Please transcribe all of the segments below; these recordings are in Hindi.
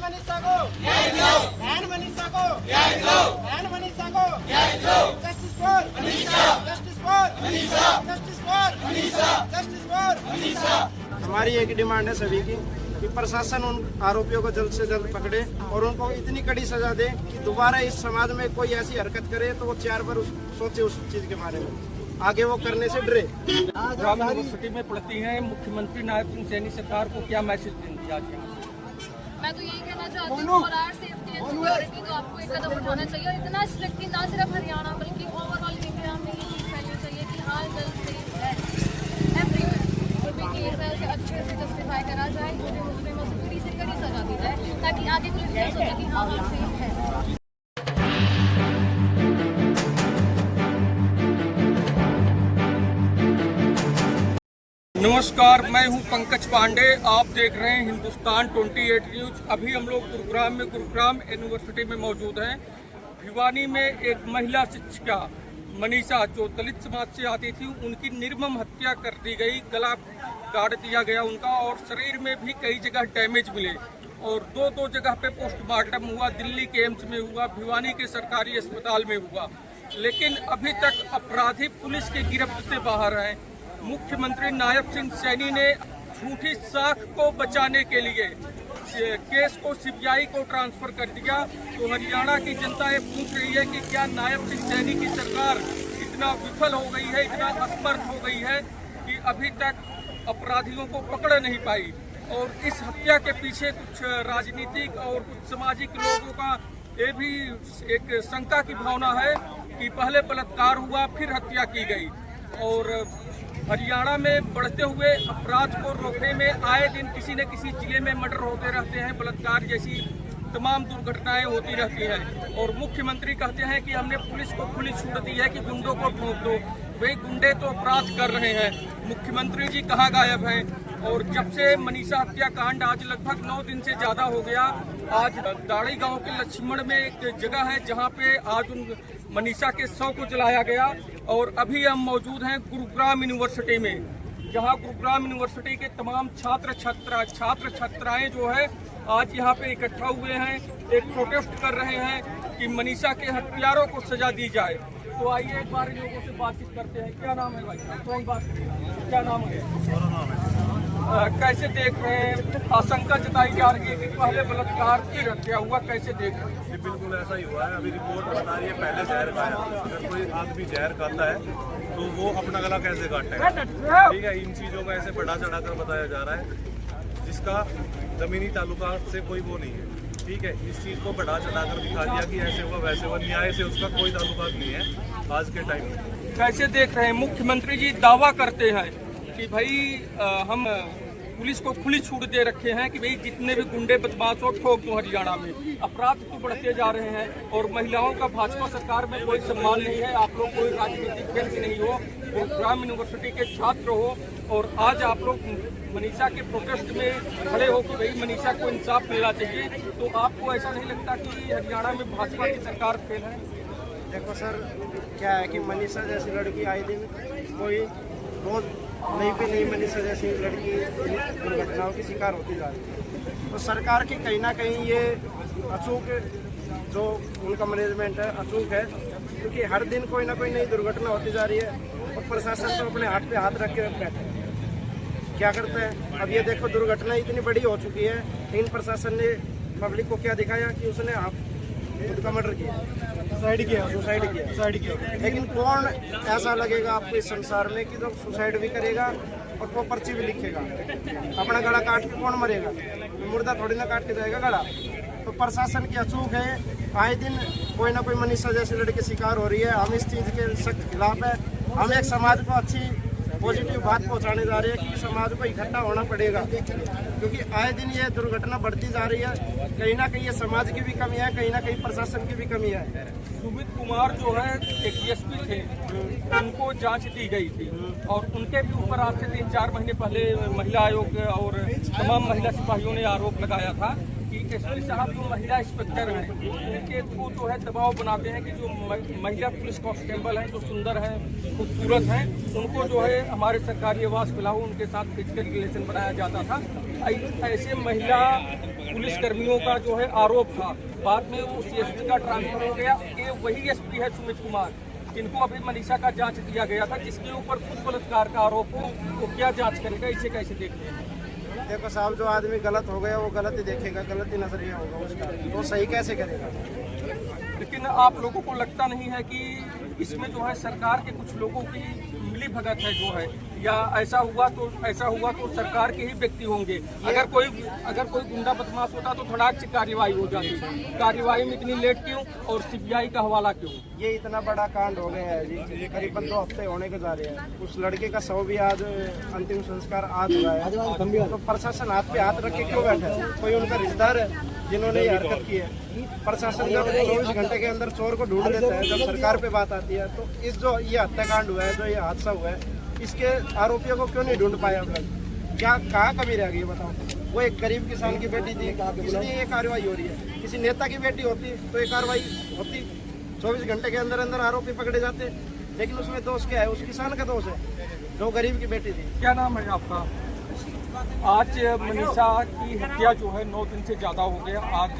मनीषा को बहन मनीषा को बहन मनीषा को justice for Manisha, justice for Manisha, justice for Manisha, justice for Manisha. हमारी एक डिमांड है सभी की कि प्रशासन उन आरोपियों को जल्द से जल्द पकड़े और उनको इतनी कड़ी सजा दे कि दोबारा इस समाज में कोई ऐसी हरकत करे तो वो 4 बार सोचे उस चीज के बारे में, आगे वो करने से डरे। गुरुग्राम यूनिवर्सिटी में पढ़ती हैं, मुख्यमंत्री नायब सिंह सैनी सरकार को क्या मैसेज देंगे आज यहाँ? मैं तो यही कहना चाहती हूँ for our safety and security तो आपको एक कदम उठाना चाहिए और इतना स्ट्रिक्टली ना सिर्फ हरियाणा बल्कि ओवरऑल इंडिया में ये चीज़ फैलनी चाहिए कि हाँ गर्ल्स सेफ है एवरीवेयर, जो भी केस है उसे अच्छे से जस्टिफाई करा जाए, जो भी मुस्लिम उसे कड़ी से कड़ी सजा दी जाए ताकि आगे कोई लड़कियाँ सोचे कि हाँ हम सेफ है। नमस्कार, मैं हूं पंकज पांडे, आप देख रहे हैं हिंदुस्तान 28 न्यूज। अभी हम लोग गुरुग्राम यूनिवर्सिटी में मौजूद हैं। भिवानी में एक महिला शिक्षिका मनीषा जो दलित समाज से आती थी, उनकी निर्मम हत्या कर दी गई, गला काट दिया गया उनका और शरीर में भी कई जगह डैमेज मिले और दो जगह पे पोस्टमार्टम हुआ। दिल्ली के एम्स में हुआ, भिवानी के सरकारी अस्पताल में हुआ, लेकिन अभी तक अपराधी पुलिस की गिरफ्त से बाहर हैं। मुख्यमंत्री नायब सिंह सैनी ने झूठी साख को बचाने के लिए केस को सीबीआई को ट्रांसफर कर दिया। तो हरियाणा की जनता ये पूछ रही है कि क्या नायब सिंह सैनी की सरकार इतना विफल हो गई है, इतना असमर्थ हो गई है कि अभी तक अपराधियों को पकड़ नहीं पाई। और इस हत्या के पीछे कुछ राजनीतिक और कुछ सामाजिक लोगों का ये भी एक शंका की भावना है कि पहले बलात्कार हुआ फिर हत्या की गई। और हरियाणा में बढ़ते हुए अपराध को रोकने में आए दिन किसी न किसी जिले में मर्डर होते रहते हैं, बलात्कार जैसी तमाम दुर्घटनाएं होती रहती हैं। और मुख्यमंत्री कहते हैं कि हमने पुलिस को खुली छूट दी है कि गुंडों को ठोक दो। वे गुंडे तो अपराध कर रहे हैं, मुख्यमंत्री जी कहाँ गायब हैं? और जब से मनीषा हत्याकांड आज लगभग 9 दिन से ज़्यादा हो गया, आज दाड़ी गांव के लक्ष्मण में एक जगह है जहां पे आज उन मनीषा के शव को जलाया गया। और अभी हम मौजूद हैं गुरुग्राम यूनिवर्सिटी में, जहां गुरुग्राम यूनिवर्सिटी के तमाम छात्र छात्राएं जो है आज यहाँ पे इकट्ठा हुए हैं, एक प्रोटेस्ट कर रहे हैं कि मनीषा के हत्यारों को सजा दी जाए। तो आइए एक बार लोगों से बातचीत करते हैं। क्या नाम है भाई? कौन बात? क्या नाम है? कैसे देख रहे हैं? आशंका जताई जा रही है कि पहले बलात्कार फिर हत्या हुआ, कैसे देख रहे हैं? जी बिल्कुल ऐसा ही हुआ है। अभी रिपोर्ट बता रही है पहले जहर खाया। अगर कोई आदमी जहर खाता है तो वो अपना गला कैसे काटेगा? ठीक है, इन चीज़ों को ऐसे बढ़ा चढ़ा कर बताया जा रहा है जिसका जमीनी ताल्लुकात से कोई वो नहीं है। ठीक है, इस चीज़ को बढ़ा चढ़ा कर दिखा दिया कि ऐसे हुआ वैसे हुआ, न्याय से उसका कोई ताल्लुकात नहीं है आज के टाइम में। कैसे देख रहे हैं? मुख्यमंत्री जी दावा करते हैं कि भाई हम पुलिस को खुली छूट दे रखे हैं कि भाई जितने भी गुंडे बदमाश हो ठोक दो। हरियाणा में अपराध तो बढ़ते जा रहे हैं और महिलाओं का भाजपा सरकार में कोई सम्मान नहीं है। आप लोग कोई राजनीतिक खेल की नहीं हो, गुरुग्राम यूनिवर्सिटी के छात्र हो और आज आप लोग मनीषा के प्रोटेस्ट में खड़े हो कि भाई मनीषा को इंसाफ मिलना चाहिए। तो आपको ऐसा नहीं लगता कि हरियाणा में भाजपा की सरकार फेल है? देखो सर, क्या है कि मनीषा जैसी लड़की आए दिन कोई रोज नई मनीषा जैसी लड़की दुर्घटनाओं की शिकार होती जा रही है। तो सरकार की कहीं ना कहीं ये अचूक जो उनका मैनेजमेंट है अचूक है, क्योंकि हर दिन कोई ना कोई नई दुर्घटना होती जा रही है और प्रशासन तो अपने हाथ पे हाथ रख के बैठे हैं। क्या करते हैं? अब ये देखो दुर्घटना इतनी बड़ी हो चुकी है, लेकिन प्रशासन ने पब्लिक को क्या दिखाया कि उसने खुद का मर्डर किया, सुसाइड किया। लेकिन कौन ऐसा लगेगा आपको इस संसार में कि जो सुसाइड भी करेगा और वो पर्ची भी लिखेगा? अपना गला काट के कौन मरेगा? मुर्दा थोड़ी ना काट के जाएगा गला। तो प्रशासन की अचूक है, आए दिन कोई ना कोई मनीषा जैसी लड़की शिकार हो रही है। हम इस चीज़ के सख्त खिलाफ है। हम एक समाज को अच्छी पॉजिटिव बात पहुंचाने जा रहे हैं कि समाज को इकट्ठा होना पड़ेगा, क्योंकि आए दिन ये दुर्घटना बढ़ती जा रही है। कहीं ना कहीं ये समाज की भी कमी है, कहीं ना कहीं प्रशासन की भी कमी है। सुमित कुमार जो है एक डीएसपी थे, उनको जांच दी गई थी और उनके भी ऊपर आज से 3-4 महीने पहले महिला आयोग और तमाम महिला सिपाहियों ने आरोप लगाया था कि एसपी साहब जो महिला इंस्पेक्टर हैं उनके थ्रू जो है दबाव बनाते हैं कि जो महिला पुलिस कांस्टेबल हैं जो सुंदर हैं, खूबसूरत हैं, उनको जो है हमारे सरकारी आवास पिलाओ, उनके साथ फिजिकल रिलेशन बनाया जाता था। ऐसे महिला पुलिस कर्मियों का जो है आरोप था, बाद में उस एसपी का ट्रांसफर हो गया। ये वही एसपी है सुमित कुमार, जिनको अभी मनीषा का जांच दिया गया था, जिसके ऊपर खुद बलात्कार का आरोप हो, वो क्या जांच करेगा, इसे कैसे देखते हैं? देखो साहब, जो आदमी गलत हो गया वो गलत ही देखेगा, गलत ही नजरिया होगा उसका, तो सही कैसे करेगा? लेकिन आप लोगों को लगता नहीं है कि इसमें जो है सरकार के कुछ लोगों की मिली भगत है जो है, या ऐसा हुआ तो सरकार के ही व्यक्ति होंगे? अगर कोई गुंडा बदमाश होता तो धड़ाक से कार्यवाही हो जाती, कार्यवाही में इतनी लेट क्यों और सीबीआई का हवाला क्यों? ये इतना बड़ा कांड हो गया है जी, करीबन 2 हफ्ते होने को जा रहे हैं। उस लड़के का शव भी आज अंतिम संस्कार आज हुआ है, तो प्रशासन हाथ पे हाथ रख के क्यों बैठा है? कोई उनका रिश्तेदार है जिन्होंने ये हरकत की है? प्रशासन जब 24 घंटे के अंदर चोर को ढूंढ लेता है, जब सरकार पे बात आती है, तो इस जो ये हत्याकांड हुआ है, जो ये हादसा हुआ है, इसके आरोपियों को क्यों नहीं ढूंढ पाया हम लोग? क्या कहाँ कमी रह गई बताओ? वो एक गरीब किसान की बेटी थी, इसलिए ये कार्रवाई हो रही है। किसी नेता की बेटी होती तो ये कार्रवाई होती, 24 घंटे के अंदर अंदर आरोपी पकड़े जाते। लेकिन उसमें दोष क्या है? उस किसान का दोष है जो गरीब की बेटी थी। क्या नाम है आपका? आज मनीषा की हत्या जो है 9 दिन से ज़्यादा हो गया। आज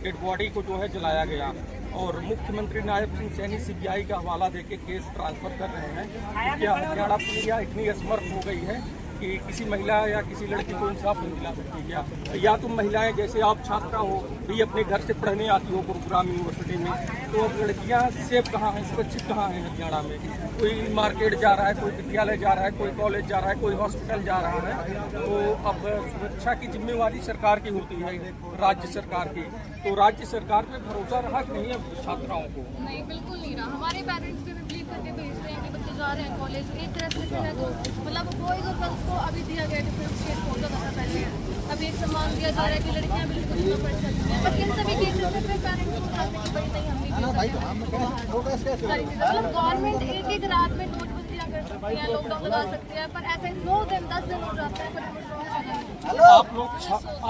डेड बॉडी को जो है जलाया गया और मुख्यमंत्री नायब सिंह सैनी सीबीआई का हवाला देके केस ट्रांसफर कर रहे हैं। क्या हरियाणा पुलिस इतनी असमर्थ हो गई है कि किसी महिला या किसी लड़की को इंसाफ नहीं दिला सकती क्या? या तुम महिलाएं जैसे आप छात्रा हो भी अपने घर से पढ़ने आती हो गुरुग्राम यूनिवर्सिटी में, तो अब लड़कियां सेफ कहाँ हैं, सुरक्षित कहाँ हैं हरियाणा में? कोई मार्केट जा रहा है, कोई विद्यालय जा रहा है, कोई कॉलेज जा रहा है, कोई हॉस्पिटल जा रहा है, तो अब सुरक्षा की जिम्मेवारी सरकार की होती है, राज्य सरकार की। तो राज्य सरकार पे भरोसा रहा कि नहीं है छात्राओं को? नहीं, बिल्कुल नहीं रहा। हमारे पेरेंट्स भी बिलीव करके भेज रहे हैं कि बच्चे जा रहे हैं कॉलेज। एक तरह से है तो मतलब बॉयज और गर्ल्स को अभी दिया गया डिफरेंशिएट होता था पहले, अभी एक सम्मान दिया जा रहा है कि लड़कियां बिल्कुल नहीं पढ़ सकती हैं। पर इन सभी केसेस में फिर पेरेंट्स को उठाते हैं कि भाई नहीं, हम नहीं मतलब गवर्नमेंट एक रात में नोटबंदियां कर सकती है, लॉकडाउन लगा सकती है, पर ऐसे 9 दिन 10 दिन हो जाता है। पर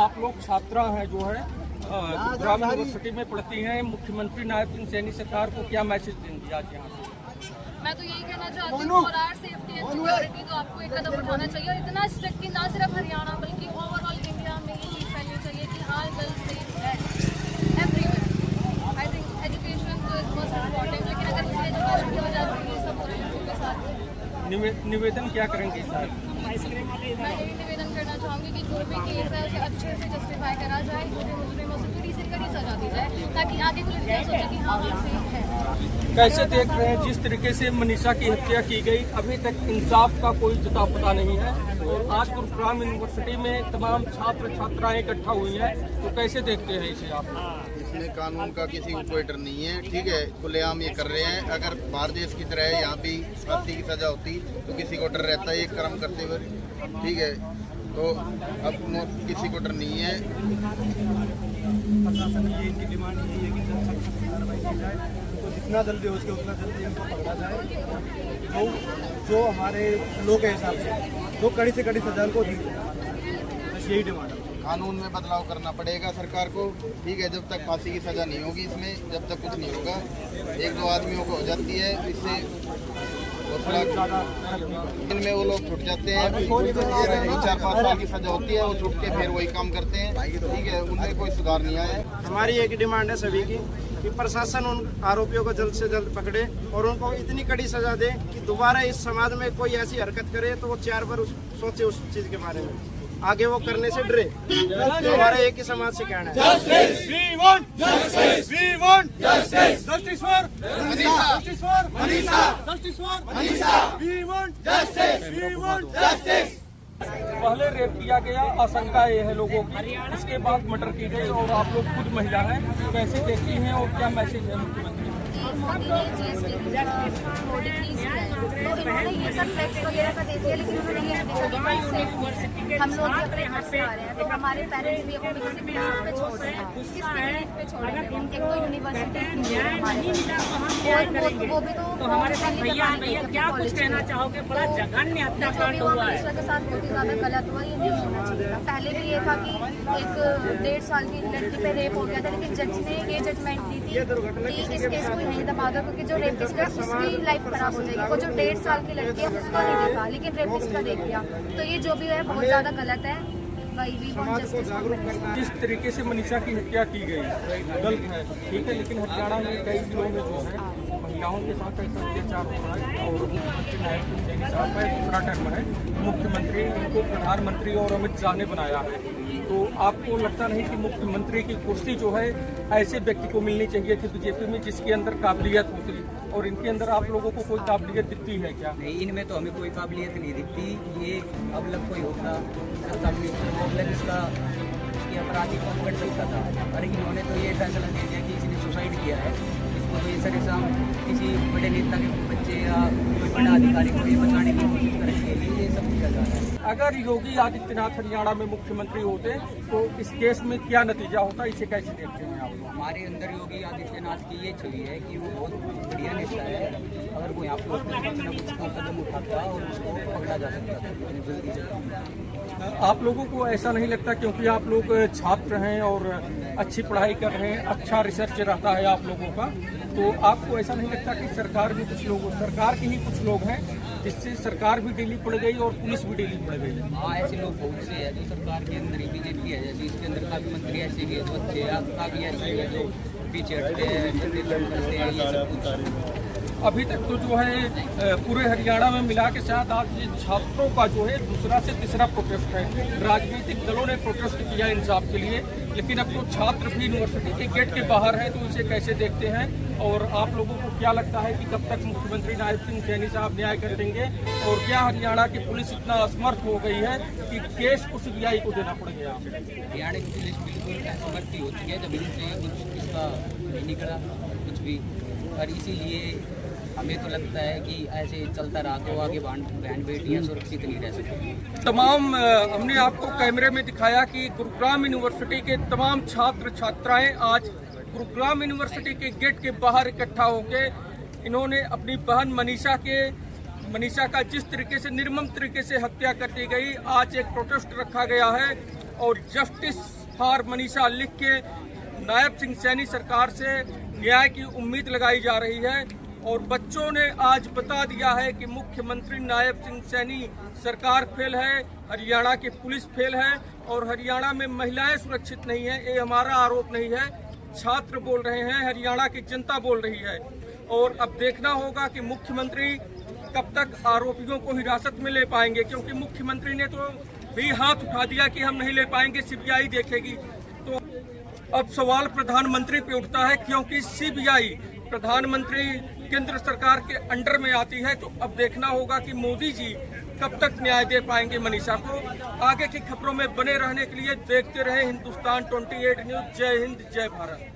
आप लोग छात्रा हैं जो है गुरुग्राम यूनिवर्सिटी में पढ़ती हैं, मुख्यमंत्री नायब सिंह सैनी सरकार को क्या मैसेज देंगी आज यहाँ से? मैं तो यही कहना चाहती हूँ, for our safety and security तो आपको एक कदम उठाना चाहिए, और इतना स्ट्रिक्ट कि ना सिर्फ हरियाणा बल्कि ओवरऑल इंडिया में ये चीज़ फैलनी चाहिए कि हाँ, गर्ल्स सेफ है एवरीवेयर। आई थिंक एजुकेशन तो इज मोस्ट इम्पॉर्टेंट, लेकिन अगर किसी एजुकेशन की वजह से ये सब हो रहा है लोगों के साथ, निवेदन क्या करेंगे सर? मैं यही निवेदन करना चाहूँगी कि जो भी केस है उसे अच्छे से जस्टिफाई करा जाए, जो भी मुजरिमों से कड़ी से कड़ी सजा दी जाए, ताकि आगे को लड़कियाँ सोचे कि हाँ, हम सेफ है। कैसे देख रहे हैं जिस तरीके से मनीषा की हत्या की गई, अभी तक इंसाफ का कोई जता पता नहीं है, और आज गुरुग्राम यूनिवर्सिटी में तमाम छात्र छात्राएं इकट्ठा हुई हैं, तो कैसे देखते हैं इसे आप? इसमें कानून का किसी को कोई डर नहीं है, ठीक है, खुलेआम ये कर रहे हैं। अगर बाहर देश की तरह यहाँ भी फांसी की सजा होती तो किसी को डर रहता है एक कर्म करते हुए, ठीक है, तो अब किसी को डर नहीं है। प्रशासन की इनकी डिमांड यही है कि जब सख्त कार्रवाई की जाए, तो जितना जल्दी हो सके उतना जल्दी उनको पकड़ा जाए, तो जो हमारे लोग के हिसाब से जो कड़ी से कड़ी सजा को दी जाए, बस यही डिमांड है। कानून में बदलाव करना पड़ेगा सरकार को, ठीक है, जब तक फांसी की सजा नहीं होगी इसमें, जब तक कुछ नहीं होगा। 1-2 आदमियों को हो जाती है, इससे इनमें वो लोग छूट जाते हैं, 4-5 साल की सजा होती है, वो छूट के फिर वही काम करते हैं, ठीक है, उनमें कोई सुधार नहीं आया। हमारी एक डिमांड है सभी की कि प्रशासन उन आरोपियों को जल्द से जल्द पकड़े और उनको इतनी कड़ी सजा दे कि दोबारा इस समाज में कोई ऐसी हरकत करे तो वो 4 बार सोचे उस चीज के बारे में, आगे वो करने से डरे। तो हमारा एक ही समाज से कहना है। पहले रेप किया गया, आशंका ये है लोगों की, उसके बाद मर्डर की गई, और आप लोग खुद महिला हैं, कैसे देखती हैं और क्या मैसेज है मुख्यमंत्री? मोदी ने GST मोदी प्लीज किया है, तो इन्होंने ये सब टैक्स वगैरह का दे दिया, लेकिन उन्होंने ये देखा कि भाई सेफ हम लोग भी अपने घर से आ रहे हैं, तो हमारे पेरेंट्स भी अपने किसी भी पे छोड़ रहे हैं, किस तरीके पे छोड़ रहे हैं। एक तो यूनिवर्सिटी और वो भी तो हमारे साथ भैया क्या कुछ कहना चाहोगे? बड़ा जघन्य हत्याकांड हुआ है, के साथ बहुत ही ज्यादा गलत हुआ, ये नहीं होना चाहिए था। पहले भी ये था कि एक 1.5 साल की लड़की पे रेप हो गया था, लेकिन जज ने ये जजमेंट दी थी कि इस केस को यहीं दबा दो, क्योंकि जो रेपिस्ट है उसकी लाइफ खराब हो जाएगी। वो जो 1.5 साल की लड़की है उसको नहीं देखा, लेकिन रेपिस्ट का देख लिया, तो ये जो भी है बहुत ज़्यादा गलत है। वाई वी वांट समाज को जस्टिस जागरूक करना है। जिस तरीके से मनीषा की हत्या की गई गलत है, ठीक है, लेकिन हरियाणा में कई जिलों में जो है महिलाओं के साथ ऐसा अत्याचार हो रहा है और मुख्यमंत्री नायब सिंह सैनी साहब का दूसरा टर्म है, मुख्यमंत्री इनको प्रधानमंत्री और अमित शाह ने बनाया है। तो आपको लगता नहीं कि मुख्यमंत्री की कुर्सी जो है ऐसे व्यक्ति को मिलनी चाहिए थी बीजेपी में जिसके अंदर काबिलियत होती, और इनके अंदर आप लोगों को कोई काबिलियत दिखती है क्या? नहीं, इनमें तो हमें कोई काबिलियत नहीं दिखती। ये अब लग कोई होता मतलब इसका उसकी अपराधी को पकड़ सकता था, और इन्होंने तो ये फैसला दे दिया कि इसने सुसाइड किया है। इसको तो ये सरेआम किसी बड़े नेता के बच्चे या कोई बड़ा अधिकारी को ये बचाने की कोशिश करेंगे, ये सब किया जा रहा है। अगर योगी आदित्यनाथ हरियाणा में मुख्यमंत्री होते तो इस केस में क्या नतीजा होता, इसे कैसे देखते हैं आप लोग? हमारे अंदर योगी आदित्यनाथ की ये छवि है कि वो बहुत बढ़िया नेता है। अगर वो यहाँ पर कुछ न कुछ कदम उठाता और उसको पकड़ा जा सकता था जल्दी से। आप लोगों को ऐसा नहीं लगता, क्योंकि आप लोग छात्र हैं और अच्छी पढ़ाई कर रहे हैं, अच्छा रिसर्च रहता है आप लोगों का, तो आपको ऐसा नहीं लगता कि सरकार के ही कुछ लोग हैं जिससे सरकार भी ढीली पड़ गई और पुलिस भी ढीली पड़ गई है? हाँ, ऐसे लोग बहुत से हैं जो सरकार के अंदर ही बीजेपी है, जैसे इसके अंदर काफी मंत्री ऐसे भी है जो अच्छे हैं, काफी ऐसे भी है जो पीछे हटते हैं, झंडे करते हैं, ये सब कुछ। अभी तक तो जो है पूरे हरियाणा में मिला के साथ आज छात्रों का जो है दूसरा से तीसरा प्रोटेस्ट है। राजनीतिक दलों ने प्रोटेस्ट किया इंसाफ के लिए, लेकिन अब तो छात्र भी यूनिवर्सिटी के गेट के बाहर हैं, तो इसे कैसे देखते हैं? और आप लोगों को क्या लगता है कि कब तक मुख्यमंत्री नायब सिंह सैनी साहब न्याय कर देंगे? और क्या हरियाणा की पुलिस इतना असमर्थ हो गई है कि केस को सीबीआई को देना पड़ गया? हरियाणा की पुलिस बिल्कुल असमर्थी हो चुकी है, जब इनसे कुछ इसका नहीं निकला कुछ भी, और इसीलिए हमें तो लगता है कि ऐसे चलता रहा तो आगे बहन बेटियां सुरक्षित नहीं रह सकती। तमाम हमने आपको कैमरे में दिखाया कि गुरुग्राम यूनिवर्सिटी के तमाम छात्र छात्राएं आज गुरुग्राम यूनिवर्सिटी के गेट के बाहर इकट्ठा होकर इन्होंने अपनी बहन मनीषा का जिस तरीके से निर्मम तरीके से हत्या कर दी गई, आज एक प्रोटेस्ट रखा गया है और जस्टिस फॉर मनीषा लिख के नायब सिंह सैनी सरकार से न्याय की उम्मीद लगाई जा रही है। और बच्चों ने आज बता दिया है कि मुख्यमंत्री नायब सिंह सैनी सरकार फेल है, हरियाणा की पुलिस फेल है और हरियाणा में महिलाएं सुरक्षित नहीं है। ये हमारा आरोप नहीं है, छात्र बोल रहे हैं, हरियाणा की जनता बोल रही है। और अब देखना होगा कि मुख्यमंत्री कब तक आरोपियों को हिरासत में ले पाएंगे, क्योंकि मुख्यमंत्री ने तो भी हाथ उठा दिया कि हम नहीं ले पाएंगे, सीबीआई देखेगी। तो अब सवाल प्रधानमंत्री पे उठता है, क्योंकि सीबीआई प्रधानमंत्री केंद्र सरकार के अंडर में आती है। तो अब देखना होगा कि मोदी जी कब तक न्याय दे पाएंगे मनीषा को। आगे की खबरों में बने रहने के लिए देखते रहे हिंदुस्तान 28 न्यूज। जय हिंद, जय भारत।